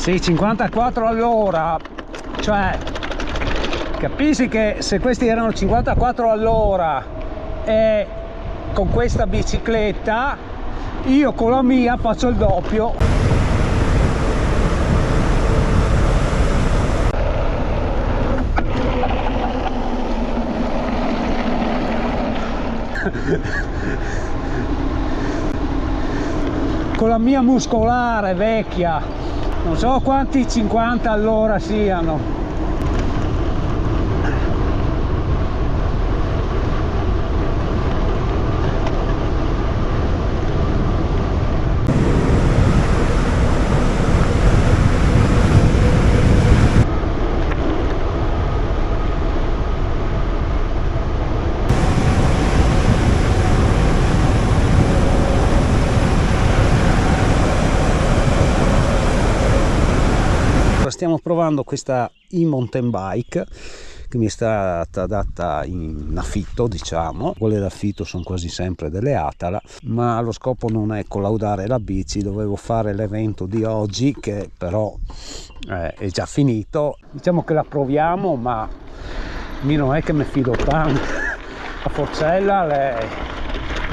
Sì, 54 all'ora, cioè capisci che se questi erano 54 all'ora e con questa bicicletta, io con la mia faccio il doppio. Con la mia muscolare vecchia, non so quanti 50 all'ora siano. Stiamo provando questa e-mountain bike che mi è stata data in affitto, diciamo. Quelle d'affitto sono quasi sempre delle Atala, ma lo scopo non è collaudare la bici. Dovevo fare l'evento di oggi che però è già finito. Diciamo che la proviamo, ma io non è che mi fido tanto. La forcella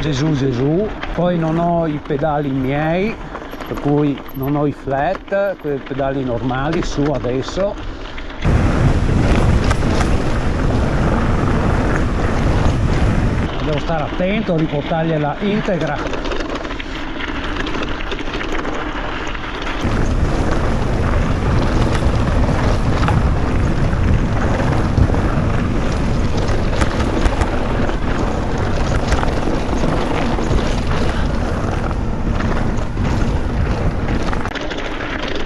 Gesù, poi non ho i pedali miei, per cui non ho i flat, quei pedali normali su adesso. Devo stare attento a riportargliela integra.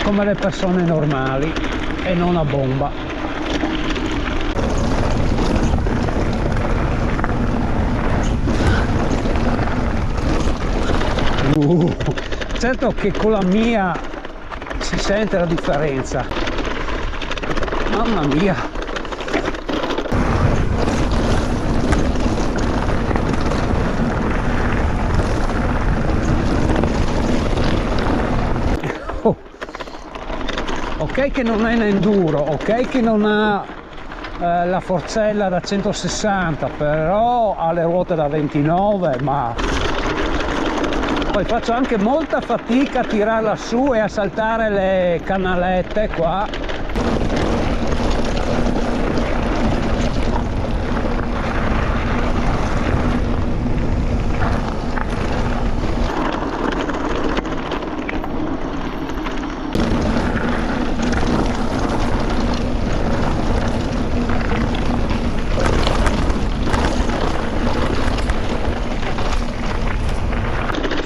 Come le persone normali e non a bomba. Certo che con la mia si sente la differenza. Mamma mia. Ok che non è un enduro, ok che non ha la forcella da 160, però ha le ruote da 29, ma poi faccio anche molta fatica a tirarla su e a saltare le canalette qua.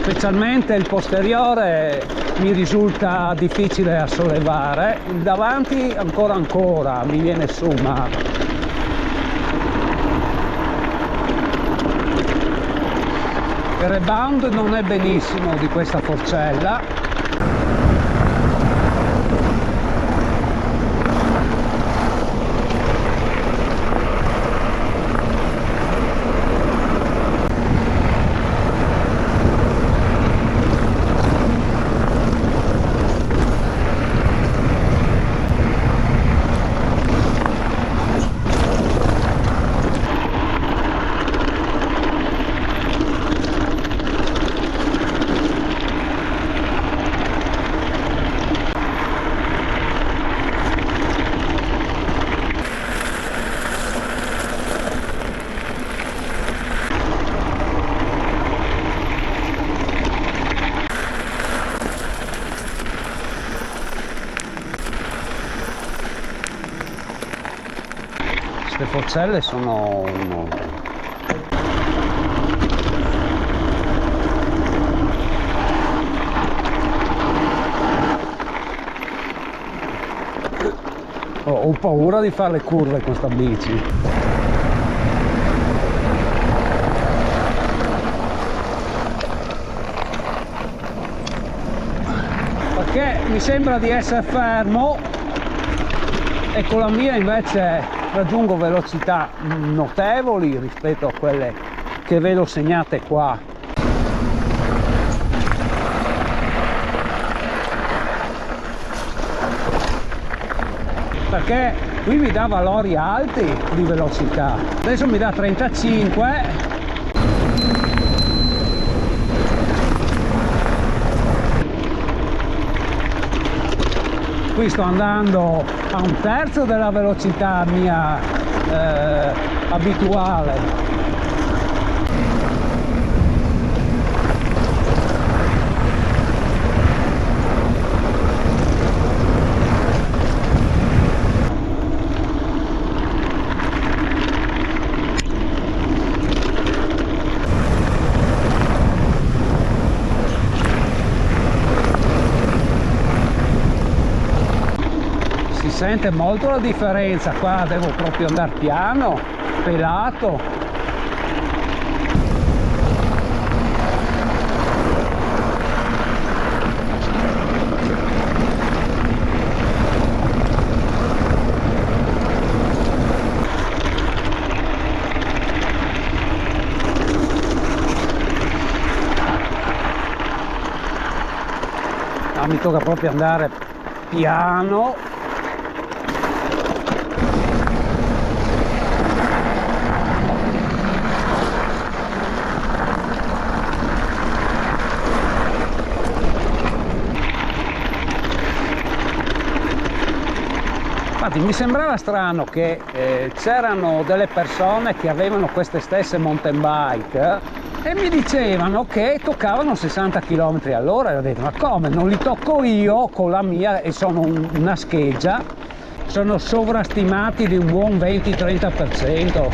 Specialmente il posteriore mi risulta difficile da sollevare, il davanti ancora mi viene su, ma il rebound non è benissimo di questa forcella. Queste forcelle sono ho paura di fare le curve con sta bici. Perché mi sembra di essere fermo e con la mia invece raggiungo velocità notevoli rispetto a quelle che vedo segnate qua. perché qui mi dà valori alti di velocità, adesso mi dà 35. Qui sto andando a un terzo della velocità mia abituale. Sente molto la differenza, qua devo proprio andare piano, pelato. Mi tocca proprio andare piano. Infatti mi sembrava strano che c'erano delle persone che avevano queste stesse mountain bike e mi dicevano che toccavano 60 km all'ora e ho detto: ma come, non li tocco io con la mia e sono una scheggia? Sono sovrastimati di un buon 20-30%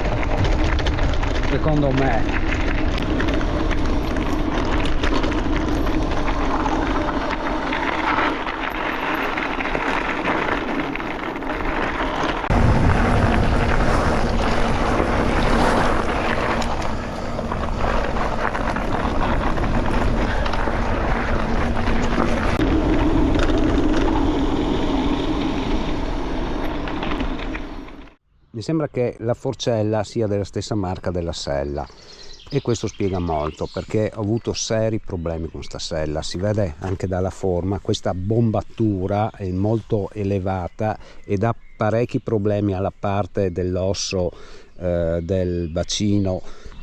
secondo me. Mi sembra che la forcella sia della stessa marca della sella e questo spiega molto, perché ho avuto seri problemi con sta sella. Si vede anche dalla forma, questa bombatura è molto elevata e dà parecchi problemi alla parte dell'osso del bacino.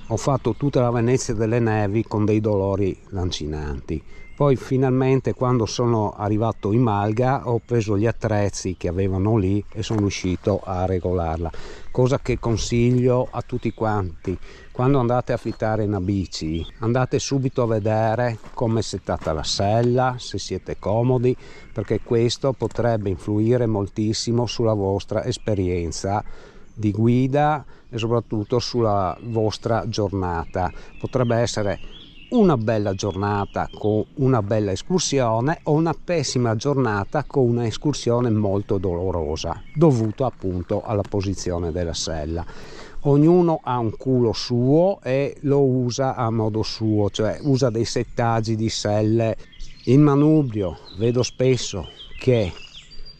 Ho fatto tutta la Venezia delle Nevi con dei dolori lancinanti. Poi finalmente, quando sono arrivato in Malga, ho preso gli attrezzi che avevano lì e sono riuscito a regolarla, cosa che consiglio a tutti quanti. Quando andate a affittare una bici, andate subito a vedere come è settata la sella, se siete comodi, perché questo potrebbe influire moltissimo sulla vostra esperienza di guida e soprattutto sulla vostra giornata. Potrebbe essere una bella giornata con una bella escursione o una pessima giornata con una escursione molto dolorosa, dovuta appunto alla posizione della sella. Ognuno ha un culo suo e lo usa a modo suo, cioè usa dei settaggi di selle. In manubrio vedo spesso che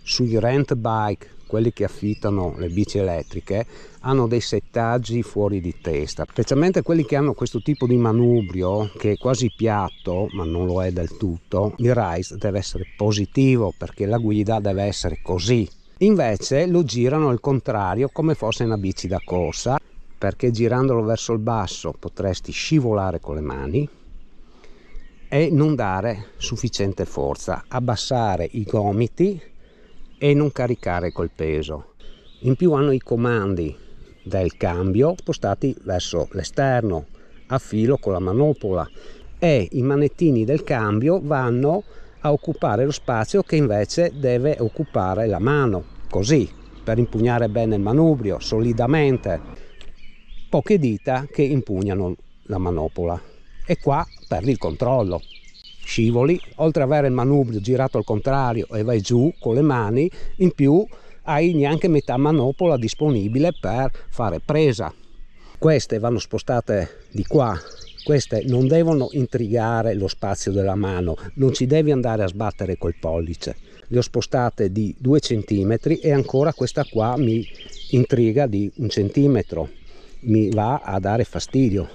sui rent bike, quelli che affittano le bici elettriche, hanno dei settaggi fuori di testa, specialmente quelli che hanno questo tipo di manubrio che è quasi piatto ma non lo è del tutto. Il rise deve essere positivo perché la guida deve essere così, invece lo girano al contrario come fosse una bici da corsa, perché girandolo verso il basso potresti scivolare con le mani e non dare sufficiente forza, abbassare i gomiti e non caricare col peso. In più hanno i comandi del cambio spostati verso l'esterno a filo con la manopola e i manettini del cambio vanno a occupare lo spazio che invece deve occupare la mano, così, per impugnare bene il manubrio solidamente. Poche dita che impugnano la manopola e qua perdi il controllo, scivoli, oltre ad avere il manubrio girato al contrario e vai giù con le mani, in più hai neanche metà manopola disponibile per fare presa. Queste vanno spostate di qua, queste non devono intrigare lo spazio della mano, non ci devi andare a sbattere col pollice. Le ho spostate di 2 centimetri e ancora questa qua mi intriga di 1 centimetro, mi va a dare fastidio.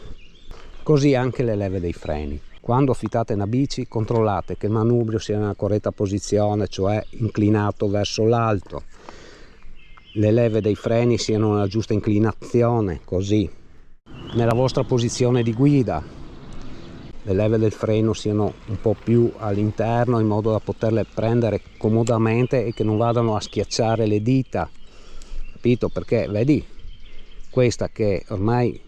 Così anche le leve dei freni. Quando affittate una bici controllate che il manubrio sia nella corretta posizione, cioè inclinato verso l'alto. le leve dei freni siano nella giusta inclinazione, così nella vostra posizione di guida le leve del freno siano un po' più all'interno, in modo da poterle prendere comodamente e che non vadano a schiacciare le dita, capito? Perché vedi questa che ormai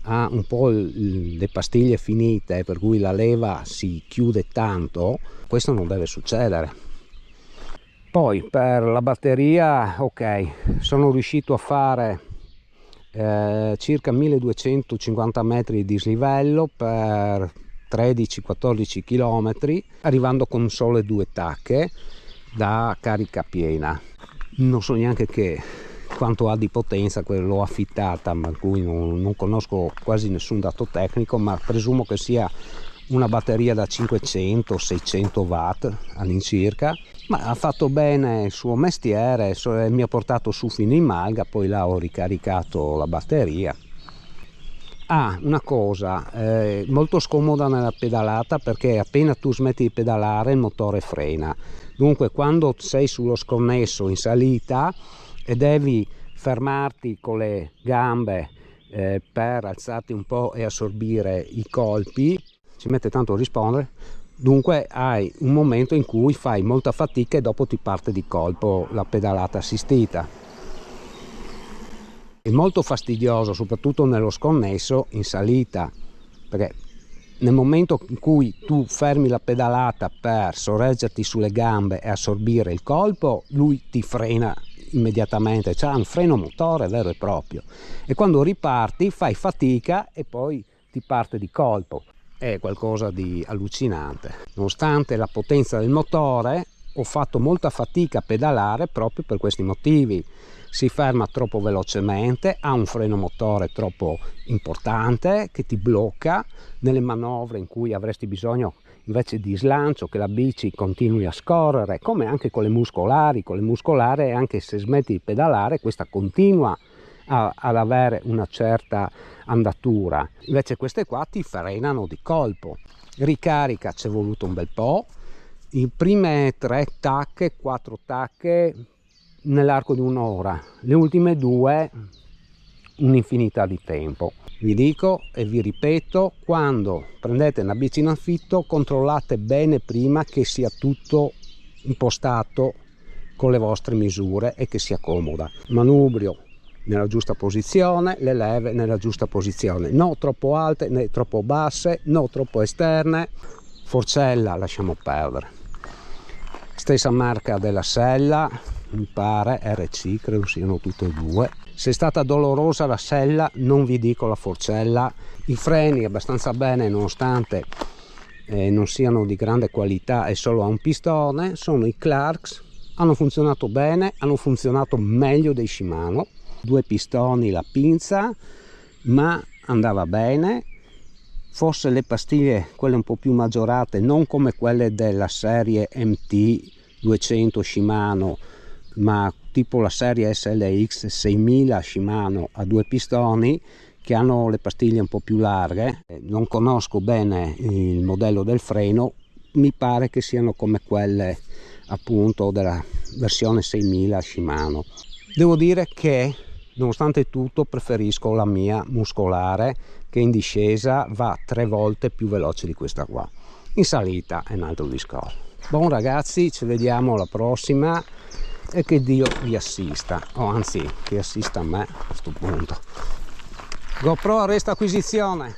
ha un po' le pastiglie finite, per cui la leva si chiude tanto, questo non deve succedere. Poi per la batteria, ok, sono riuscito a fare circa 1250 metri di dislivello per 13-14 km, arrivando con sole 2 tacche da carica piena. Non so neanche quanto ha di potenza, l'ho affittata, ma cui non conosco quasi nessun dato tecnico, ma presumo che sia una batteria da 500-600 watt all'incirca. Ma ha fatto bene il suo mestiere, mi ha portato su fino in Malga, poi là ho ricaricato la batteria. Una cosa molto scomoda nella pedalata, perché appena tu smetti di pedalare il motore frena. Dunque quando sei sullo sconnesso in salita e devi fermarti con le gambe per alzarti un po' e assorbire i colpi, ci mette tanto a rispondere, dunque hai un momento in cui fai molta fatica e dopo ti parte di colpo la pedalata assistita. È molto fastidioso soprattutto nello sconnesso in salita, perché nel momento in cui tu fermi la pedalata per sorreggerti sulle gambe e assorbire il colpo, lui ti frena immediatamente, c'è un freno motore vero e proprio, e quando riparti fai fatica e poi ti parte di colpo. È qualcosa di allucinante. Nonostante la potenza del motore, ho fatto molta fatica a pedalare proprio per questi motivi. Si ferma troppo velocemente, ha un freno motore troppo importante che ti blocca nelle manovre in cui avresti bisogno invece di slancio, che la bici continui a scorrere, come anche con le muscolari. Con le muscolari, anche se smetti di pedalare, questa continua ad avere una certa andatura, invece queste qua ti frenano di colpo. Ricarica ci è voluto un bel po', le prime 3 tacche, 4 tacche nell'arco di un'ora, le ultime 2 un'infinità di tempo. Vi dico e vi ripeto, quando prendete una bici in affitto controllate bene prima che sia tutto impostato con le vostre misure e che sia comoda. Manubrio nella giusta posizione, le leve nella giusta posizione, non troppo alte né troppo basse, non troppo esterne. Forcella lasciamo perdere. Stessa marca della sella, mi pare RC, credo siano tutte e due. Se è stata dolorosa la sella, non vi dico la forcella. I freni abbastanza bene, nonostante non siano di grande qualità e solo a un pistone. Sono i Clarks, hanno funzionato bene, hanno funzionato meglio dei Shimano. 2 pistoni la pinza, ma andava bene. Forse le pastiglie, quelle un po' più maggiorate, non come quelle della serie MT 200 Shimano, ma tipo la serie SLX 6000 Shimano a 2 pistoni, che hanno le pastiglie un po' più larghe. Non conosco bene il modello del freno, mi pare che siano come quelle appunto della versione 6000 Shimano. Devo dire che nonostante tutto preferisco la mia muscolare, che in discesa va 3 volte più veloce di questa qua. In salita è un altro discorso. Buon ragazzi, ci vediamo alla prossima e che Dio vi assista, o anzi che assista a me a questo punto. GoPro resta acquisizione.